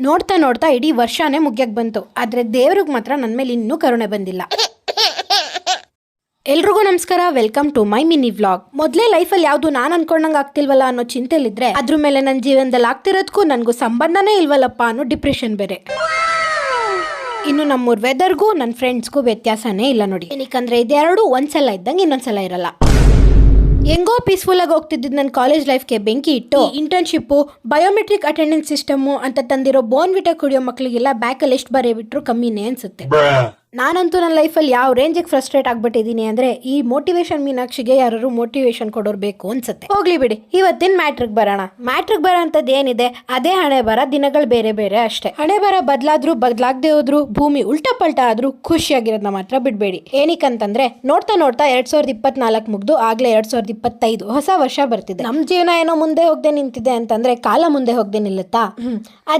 ನೋಡ್ತಾ ನೋಡ್ತಾ ಇಡೀ ವರ್ಷನೇ ಮುಗ್ಯಕ್ ಬಂತು. ಆದ್ರೆ ದೇವ್ರಿಗೆ ಮಾತ್ರ ನನ್ನ ಮೇಲೆ ಇನ್ನೂ ಕರುಣೆ ಬಂದಿಲ್ಲ. ಎಲ್ರಿಗೂ ನಮಸ್ಕಾರ, welcome to my mini vlog. ಮೊದಲೇ ಲೈಫಲ್ಲಿ ಯಾವುದು ನಾನು ಅನ್ಕೊಂಡಂಗೆ ಆಗ್ತಿಲ್ವಲ್ಲ ಅನ್ನೋ ಚಿಂತೆಲಿದ್ರೆ ಅದ್ರ ಮೇಲೆ ನನ್ನ ಜೀವನದಲ್ಲಿ ಆಗ್ತಿರೋದಕ್ಕೂ ನನಗೂ ಸಂಬಂಧನೇ ಇಲ್ವಲ್ಲಪ್ಪ ಅನ್ನೋ ಡಿಪ್ರೆಷನ್ ಬೇರೆ. ಇನ್ನು ನಮ್ಮೂರ್ ವೆದರ್ಗೂ ನನ್ನ ಫ್ರೆಂಡ್ಸ್ಗೂ ವ್ಯತ್ಯಾಸನೇ ಇಲ್ಲ ನೋಡಿ. ಏನಕ್ಕಂದ್ರೆ ಇದೆರಡು ಒಂದ್ಸಲ ಇದ್ದಂಗೆ ಇನ್ನೊಂದ್ಸಲ ಇರಲ್ಲ. ಹೆಂಗೋ ಪೀಸ್ಫುಲ್ ಆಗಿ ಹೋಗ್ತಿದ್ದ ನನ್ನ ಕಾಲೇಜ್ ಲೈಫ್ಗೆ ಬೆಂಕಿ ಇಟ್ಟು ಇಂಟರ್ನ್ಶಿಪ್ಪು, ಬಯೋಮೆಟ್ರಿಕ್ ಅಟೆಂಡೆನ್ಸ್ ಸಿಸ್ಟಮು ಅಂತ ತಂದಿರೋ ಬೋರ್ನ್ವಿಟಾ ಕುಡಿಯೋ ಮಕ್ಕಳಿಗೆಲ್ಲ ಬ್ಯಾಕಲ್ಲಿ ಎಷ್ಟು ಬರೀ ಬಿಟ್ರು ಕಮ್ಮಿನೇ ಅನ್ಸುತ್ತೆ. ನಾನಂತೂ ನನ್ನ ಲೈಫಲ್ಲಿ ಯಾವ ರೇಂಜಿಗೆ ಫ್ರಸ್ಟ್ರೇಟ್ ಆಗ್ಬಿಟ್ಟಿದ್ದೀನಿ ಅಂದ್ರೆ ಈ ಮೋಟಿವೇಶನ್ ಮೀನಾಕ್ಷಿಗೆ ಯಾರು ಮೋಟಿವೇಶನ್ ಕೊಡೋರು ಬೇಕು ಅನ್ಸುತ್ತೆ. ಹೋಗ್ಲಿ ಬಿಡಿ, ಇವತ್ತಿನ ಮ್ಯಾಟ್ರಿಗೆ ಬರೋಣ. ಮ್ಯಾಟ್ರಿಗೆ ಬರೋ ಅಂತದ್ದು ಏನಿದೆ, ಅದೇ ಹಣೆ ಬರ, ದಿನಗಳು ಬೇರೆ ಬೇರೆ ಅಷ್ಟೇ. ಹಣೆ ಬರ ಬದಲಾದ್ರೂ ಬದಲಾಗದೆ ಹೋದ್ರು, ಭೂಮಿ ಉಲ್ಟಾ ಪಲ್ಟಾ ಆದ್ರೂ ಖುಷಿಯಾಗಿರೋದನ್ನ ಮಾತ್ರ ಬಿಡಬೇಡಿ. ಏನಕ್ಕಂತಂದ್ರೆ ನೋಡ್ತಾ ನೋಡ್ತಾ 2024 ಮುಗ್ದು ಆಗ್ಲೇ 2025 ಹೊಸ ವರ್ಷ ಬರ್ತಿದೆ. ನಮ್ ಜೀವನ ಏನೋ ಮುಂದೆ ಹೋಗದೆ ನಿಂತಿದೆ ಅಂತಂದ್ರೆ ಕಾಲ ಮುಂದೆ ಹೋಗದೆ ನಿಲ್ಲುತ್ತಾ? ಅದಕ್ಕೆ